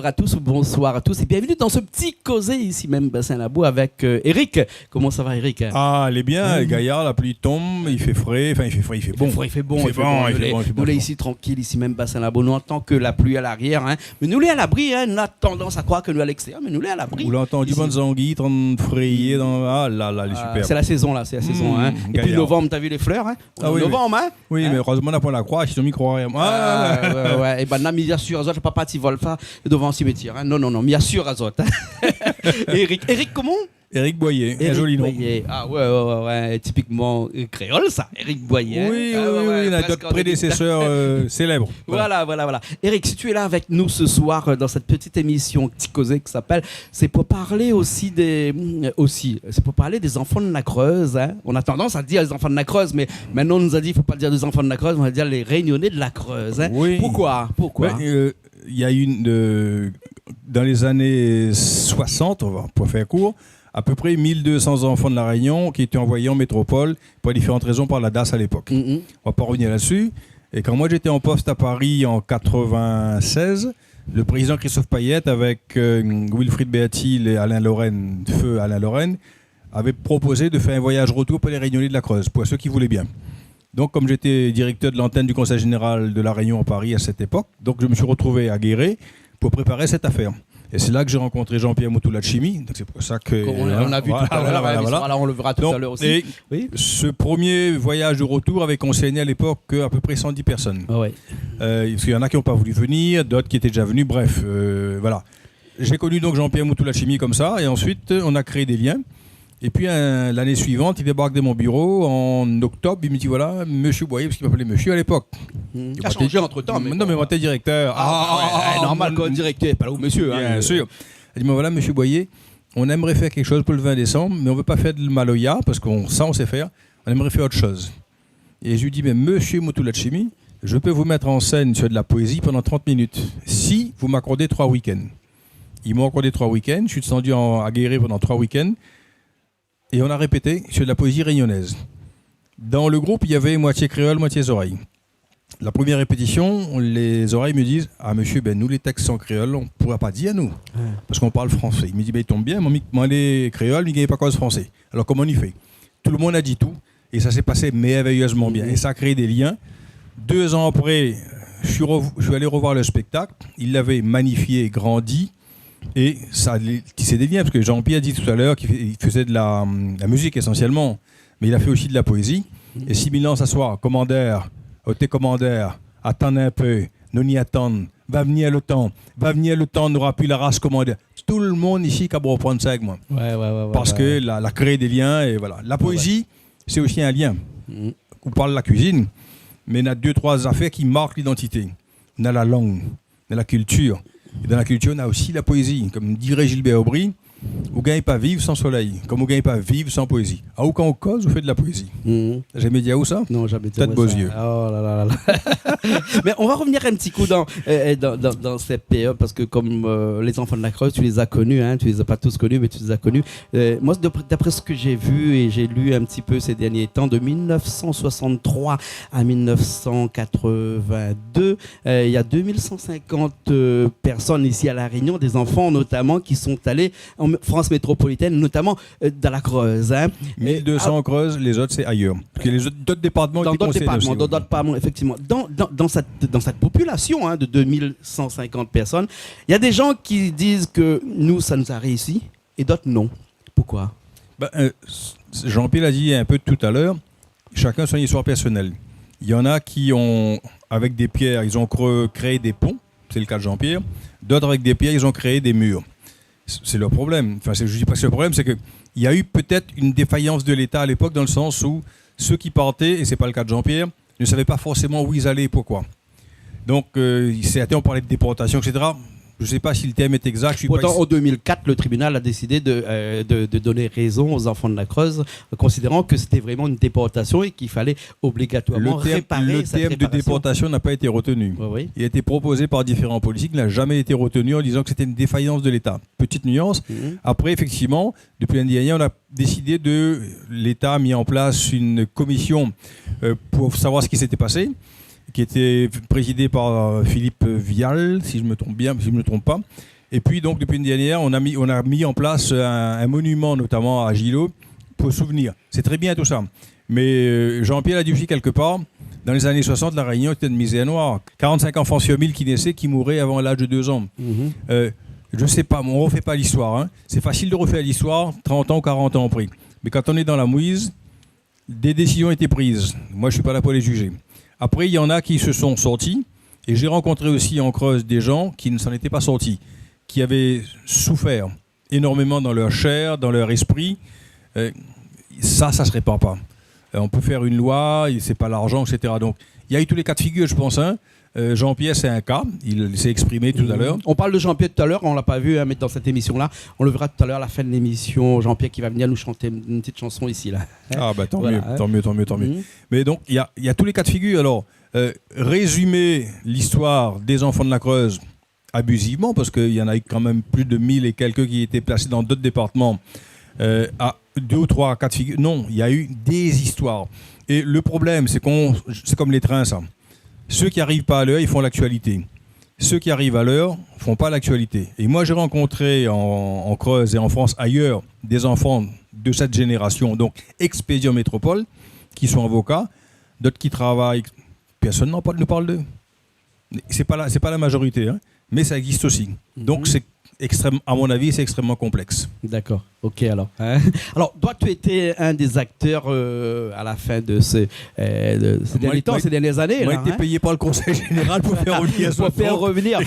à tous ou bonsoir à tous et bienvenue dans ce petit causé ici même Bassin-Labo avec Eric. Comment ça va Eric? Ah, elle est bien, Gaillard, la pluie tombe, il fait frais, il fait bon. Il fait bon. Nous là ici tranquille, ici même Bassin-Labo, nous entend que la pluie à l'arrière, hein. Mais nous là à l'abri, hein. Nous avons tendance à croire que nous à l'extérieur, mais nous là à l'abri. Vous l'entendez du bonne anguille, 30 frayer dans... Ah là, elle est super. C'est la saison là, c'est la saison. Hein. Et puis novembre, t'as vu les fleurs, hein? Oui, novembre, hein? Oui, mais heureusement on n'a pas la croix, ils ont mis croix. Ouais. Et ben là, bien sûr, Azot, je ne pas partir Volfa devant le cimetière. Hein. Non, bien sûr, Azot. Eric, comment? Eric Boyer, un joli nom. Ah ouais, typiquement créole ça, Eric Boyer. Oui, notre prédécesseur célèbre. Voilà. Eric, si tu es là avec nous ce soir dans cette petite émission Petit Causé qui s'appelle, c'est pour parler c'est pour parler des enfants de la Creuse. Hein. On a tendance à dire les enfants de la Creuse, mais maintenant on nous a dit il ne faut pas dire des enfants de la Creuse, on va dire les réunionnais de la Creuse. Hein. Oui. Pourquoi? Il y a dans les années 60, on va pour faire court, à peu près 1200 enfants de la Réunion qui étaient envoyés en métropole pour différentes raisons par la DAS à l'époque. On ne va pas revenir là-dessus. Et quand moi j'étais en poste à Paris en 96, le président Christophe Payette avec Wilfrid Béatil et feu Alain Lorraine, avait proposé de faire un voyage retour pour les Réunionnais de la Creuse, pour ceux qui voulaient bien. Donc comme j'étais directeur de l'antenne du Conseil général de la Réunion à Paris à cette époque, donc je me suis retrouvé à Guéret pour préparer cette affaire. Et c'est là que j'ai rencontré Jean-Pierre Moutouladchimi. Donc c'est pour ça que on a vu tout à l'heure. Voilà. On le verra tout à l'heure aussi. Et ce premier voyage de retour avait concerné à l'époque à peu près 110 personnes. Parce qu'il y en a qui n'ont pas voulu venir, d'autres qui étaient déjà venus. Bref, voilà. J'ai connu donc Jean-Pierre Moutouladchimi comme ça, et ensuite on a créé des liens. Et puis l'année suivante, il débarque de mon bureau en octobre. Il me dit voilà, Monsieur Boyer, parce qu'il m'appelait Monsieur à l'époque. Il a changé entre temps. Non, mais moi t'es directeur. Normal quand directeur, pas là où Monsieur. Bien sûr. Il dit voilà, Monsieur Boyer, on aimerait faire quelque chose pour le 20 décembre, mais on ne veut pas faire de maloya parce qu'on sait faire. On aimerait faire autre chose. Et je lui dis mais Monsieur Moutouladchimi, je peux vous mettre en scène sur de la poésie pendant 30 minutes si vous m'accordez 3 week-ends. Ils m'ont accordé 3 week-ends. Je suis descendu à Guéret pendant 3 week-ends. Et on a répété sur de la poésie réunionnaise. Dans le groupe, il y avait moitié créole, moitié oreilles. La première répétition, les oreilles me disent « Ah monsieur, nous les textes sont créoles, on ne pourra pas dire nous, parce qu'on parle français. » Il me dit « Il tombe bien, moi les créoles, il ne gagne pas cause français. » Alors comment on y fait? Tout le monde a dit tout, et ça s'est passé merveilleusement bien. Et ça a créé des liens. 2 ans après, je suis allé revoir le spectacle. Il l'avait magnifié, grandi. Et ça a tissé des liens, parce que Jean-Pierre a dit tout à l'heure qu'il faisait de la musique essentiellement, mais il a fait aussi de la poésie. Et 6000 ans s'asseoir, commandeur, ôtez commandeur, attendez un peu, nous n'y attendons, va venir le temps, n'aura plus la race commandeur. Tout le monde ici qui a beau reprendre ça avec moi. Parce que la créé des liens, et voilà. La poésie, c'est aussi un lien. On parle de la cuisine, mais il y a 2-3 affaires qui marquent l'identité. On a la langue, on a la culture. Et dans la culture, on a aussi la poésie. Comme dirait Gilbert Aubry, vous ne gagnez pas vivre sans soleil, comme vous ne gagnez pas vivre sans poésie. À où quand on cause, vous faites de la poésie. T'as jamais dit à où ça? Non, jamais dit. T'as de beaux yeux. Oh là. Mais on va revenir un petit coup dans cette période, parce que comme les enfants de la Creuse, tu les as connus, hein, tu les as pas tous connus, mais tu les as connus. Moi, d'après ce que j'ai vu et j'ai lu un petit peu ces derniers temps, de 1963 à 1982, il y a 2150 personnes ici à La Réunion, des enfants notamment, qui sont allés en France métropolitaine, notamment dans la Creuse. Hein. 1200 en Creuse, les autres c'est ailleurs. Parce que les d'autres départements dans étaient d'autres concernés départements, effectivement. Dans cette population de 2150 personnes, il y a des gens qui disent que nous, ça nous a réussi, et d'autres non. Pourquoi? Jean-Pierre l'a dit un peu tout à l'heure, chacun son histoire personnelle. Il y en a qui ont, avec des pierres, ils ont créé des ponts, c'est le cas de Jean-Pierre. D'autres, avec des pierres, ils ont créé des murs. C'est leur problème. Enfin, je dis pas que c'est le problème, c'est qu'il y a eu peut-être une défaillance de l'État à l'époque, dans le sens où ceux qui partaient, et ce n'est pas le cas de Jean-Pierre, ne savaient pas forcément où ils allaient et pourquoi. Donc, on parlait de déportation, etc. Je ne sais pas si le terme est exact. Pourtant, en 2004, le tribunal a décidé de donner raison aux enfants de la Creuse, considérant que c'était vraiment une déportation et qu'il fallait obligatoirement réparer cette terme de déportation n'a pas été retenu. Oui. Il a été proposé par différents politiques, n'a jamais été retenu en disant que c'était une défaillance de l'État. Petite nuance. Après, effectivement, depuis l'année dernière, on a décidé l'État a mis en place une commission pour savoir ce qui s'était passé, qui était présidé par Philippe Vial, si je me trompe pas. Et puis, donc, depuis une dernière, on a mis en place un monument, notamment à Gillot, pour souvenir. C'est très bien tout ça. Mais Jean-Pierre l'a dit aussi quelque part, dans les années 60, la Réunion était une misère noire. 45 enfants sur 1000 qui naissaient, qui mouraient avant l'âge de 2 ans. Je ne sais pas, on ne refait pas l'histoire. Hein. C'est facile de refaire l'histoire, 30 ans ou 40 ans après. Mais quand on est dans la mouise, des décisions étaient prises. Moi, je ne suis pas là pour les juger. Après, il y en a qui se sont sortis. Et j'ai rencontré aussi en Creuse des gens qui ne s'en étaient pas sortis, qui avaient souffert énormément dans leur chair, dans leur esprit. Ça ne se répare pas. On peut faire une loi, c'est pas l'argent, etc. Donc, il y a eu tous les cas de figure, je pense. Hein. Jean-Pierre, c'est un cas. Il s'est exprimé tout à l'heure. On parle de Jean-Pierre tout à l'heure. On l'a pas vu mais dans cette émission-là. On le verra tout à l'heure à la fin de l'émission. Jean-Pierre qui va venir nous chanter une petite chanson ici. Là. Ah, bah tant mieux, tant mieux. Mais donc, il y a tous les cas de figure. Alors, résumer l'histoire des enfants de la Creuse abusivement, parce qu'il y en a eu quand même plus de 1000 et quelques qui étaient placés dans d'autres départements, à 2 ou 3 cas de figure. Non, il y a eu des histoires. Et le problème, c'est comme les trains, ça. Ceux qui n'arrivent pas à l'heure, ils font l'actualité. Ceux qui arrivent à l'heure ne font pas l'actualité. Et moi, j'ai rencontré en Creuse et en France, ailleurs, des enfants de cette génération, donc Expédition Métropole, qui sont avocats, d'autres qui travaillent. Personne ne parle d'eux. C'est pas la majorité, hein, mais ça existe aussi. Donc, c'est à mon avis, c'est extrêmement complexe. D'accord. Ok, alors. Alors, toi, tu étais un des acteurs à la fin de ces dernières années. Moi, j'ai été payé par le Conseil général pour faire revenir.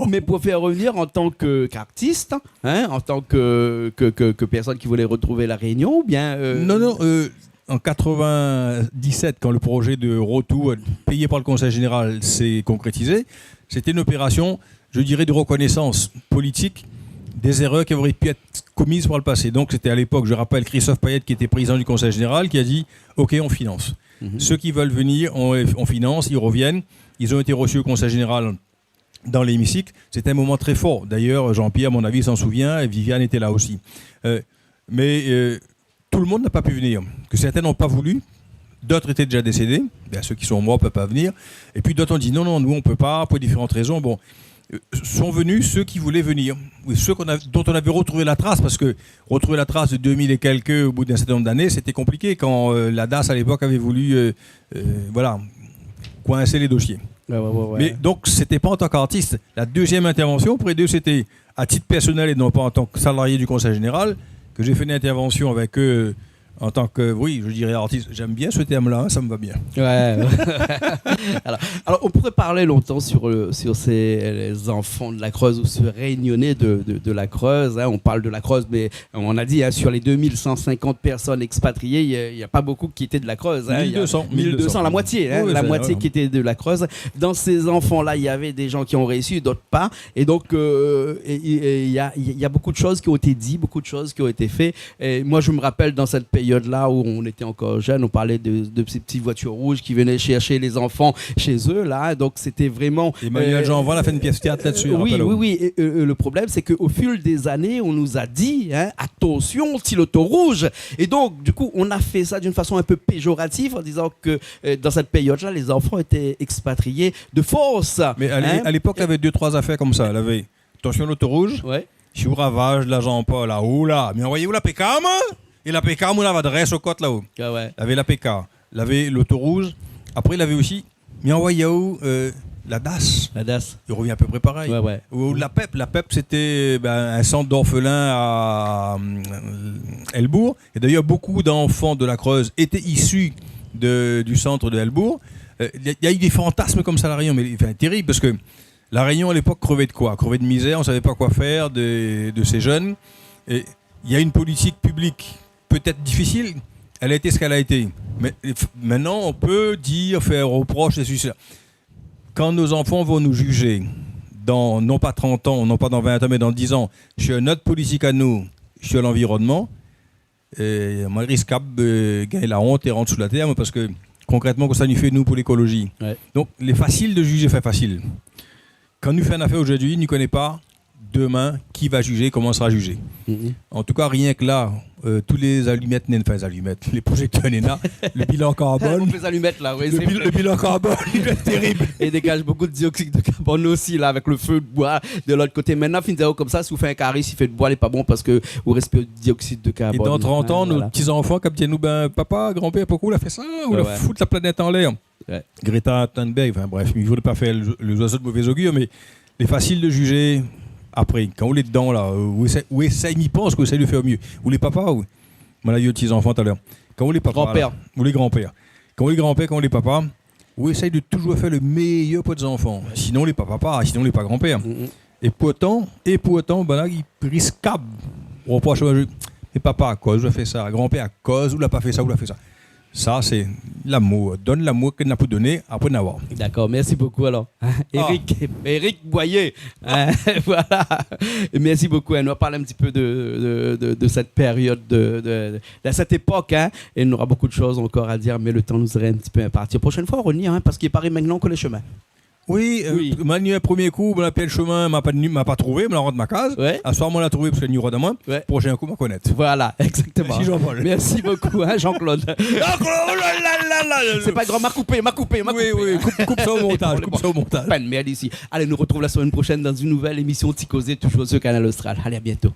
Mais pour faire revenir en tant qu'artiste, en tant que personne qui voulait retrouver la Réunion, ou bien. Non. En 97, quand le projet de retour payé par le Conseil général s'est concrétisé, c'était une opération, je dirais, de reconnaissance politique des erreurs qui auraient pu être commises par le passé. Donc c'était à l'époque, je rappelle, Christophe Payette, qui était président du Conseil général, qui a dit « Ok, on finance. Ceux qui veulent venir, on finance, ils reviennent. » Ils ont été reçus au Conseil général dans l'hémicycle. C'était un moment très fort. D'ailleurs, Jean-Pierre, à mon avis, s'en souvient, et Viviane était là aussi. Tout le monde n'a pas pu venir. Que certains n'ont pas voulu, d'autres étaient déjà décédés. Bien, ceux qui sont morts ne peuvent pas venir. Et puis d'autres ont dit non, nous on ne peut pas, pour différentes raisons. Bon, sont venus ceux qui voulaient venir, ceux dont on avait retrouvé la trace, parce que retrouver la trace de 2000 et quelques au bout d'un certain nombre d'années, c'était compliqué quand la DAS à l'époque avait voulu coincer les dossiers. Ouais. Mais donc, c'était pas en tant qu'artiste. La deuxième intervention auprès d'eux, c'était à titre personnel et non pas en tant que salarié du Conseil général, que j'ai fait une intervention avec eux en tant que, je dirais artiste. J'aime bien ce terme-là, hein, ça me va bien. Ouais. alors, on pourrait parler longtemps sur les enfants de la Creuse ou ce Réunionnais de la Creuse. Hein. On parle de la Creuse, mais on a dit sur les 2150 personnes expatriées, il n'y a pas beaucoup qui étaient de la Creuse. Hein. 1200, la moitié. Hein, la moitié qui était de la Creuse. Dans ces enfants-là, il y avait des gens qui ont réussi, d'autres pas. Et donc, il y a beaucoup de choses qui ont été dites, beaucoup de choses qui ont été faites. Et moi, je me rappelle dans cette période-là où on était encore jeunes, on parlait de ces petites voitures rouges qui venaient chercher les enfants chez eux, là. Donc, c'était vraiment... Emmanuel Jean-Van a fait une pièce théâtre là-dessus. Oui. Et, le problème, c'est qu'au fil des années, on nous a dit, attention, styloto rouge. Et donc, du coup, on a fait ça d'une façon un peu péjorative en disant que dans cette période-là, les enfants étaient expatriés de force. Mais à l'époque, il y avait 2-3 affaires comme ça. Elle avait, attention, l'auto rouge, je vous ravage la Jean-Paul, là, oula, mais envoyez-vous la PKM. Et la PK, on avait adresse au côte là-haut. Il avait la PK, il avait l'auto rouge. Après, il avait aussi, mais envoyé où la DAS. La DAS. Il revient à peu près pareil. Ou la PEP. La PEP, c'était un centre d'orphelins à Helbourg. Et d'ailleurs, beaucoup d'enfants de la Creuse étaient issus du centre de Helbourg. Il y a eu des fantasmes comme ça à La Réunion, mais terrible, parce que La Réunion, à l'époque, crevait de quoi? Crevait de misère, on ne savait pas quoi faire de ces jeunes. Et il y a une politique publique peut-être difficile, elle a été ce qu'elle a été. Mais maintenant, on peut faire reproche et ceci. Quand nos enfants vont nous juger, dans non pas 30 ans, non pas dans 20 ans, mais dans 10 ans, sur notre politique à nous, sur l'environnement, moi, je risque de gagner la honte et rentrer sous la terre, parce que concrètement, ça nous fait nous pour l'écologie. Donc, les faciles de juger fait facile. Quand nous faisons une affaire aujourd'hui, nous ne connaissons pas demain, qui va juger, comment sera jugé. En tout cas, rien que là, tous les allumettes, les projecteurs NENA, le bilan carbone. Les allumettes là, oui. Le bilan carbone, il est terrible. Et dégage beaucoup de dioxyde de carbone aussi là, avec le feu de bois de l'autre côté. Maintenant, finalement, comme ça, si vous faites un carré, si fait de bois, il n'est pas bon parce que vous respirez du dioxyde de carbone. Et dans 30 ans, nos petits-enfants, comme tiennent nous, papa, grand-père, pourquoi il a fait ça? Ou il a foutu la planète en l'air. Ouais. Greta Thunberg, enfin bref, il ne faut pas faire les oiseaux de mauvais augure, mais il est facile de juger après. Quand on est dedans, là, où essaye m'y pense, qu'on essaye de faire mieux. Ou les papas, ou. On a eu les petits-enfants tout à l'heure. Quand on les papas. Grand-père. Ou les grands-pères. Quand on les grands-pères, quand on les papas, on essaye de toujours faire le meilleur pour les enfants. Sinon, les papas, sinon, les pas grands-pères. Et pourtant, ben là, ils risquent. On peut changer. Et papa, à cause, ou a fait ça. Grand-père, à cause, ou l'a pas fait ça, ou l'a fait ça. Ça, c'est l'amour. Donne l'amour qu'il n'a pas donné après n'avoir. D'accord, merci beaucoup alors. Éric Boyer. Voilà. Merci beaucoup. On va parler un petit peu de cette période, de cette époque. Hein. Et il y aura beaucoup de choses encore à dire, mais le temps nous serait un petit peu imparti. Prochaine fois, on revient, hein, parce qu'il paraît maintenant que les chemins. Oui, Manu, premier coup, on a le chemin, m'a pas trouvé, me la rentre ma case. Ouais. À ce soir, on l'a trouvé parce qu'il y a une de moi. Ouais. Prochain coup, m'a connaître. Voilà, exactement. Merci Jean-Paul. Merci beaucoup, hein, Jean-Claude. C'est pas grand, m'a coupé. Oui, coupe ça au montage. Pas de merde ici. Allez, nous retrouvons la semaine prochaine dans une nouvelle émission Ticosé, toujours sur Canal Austral. Allez, à bientôt.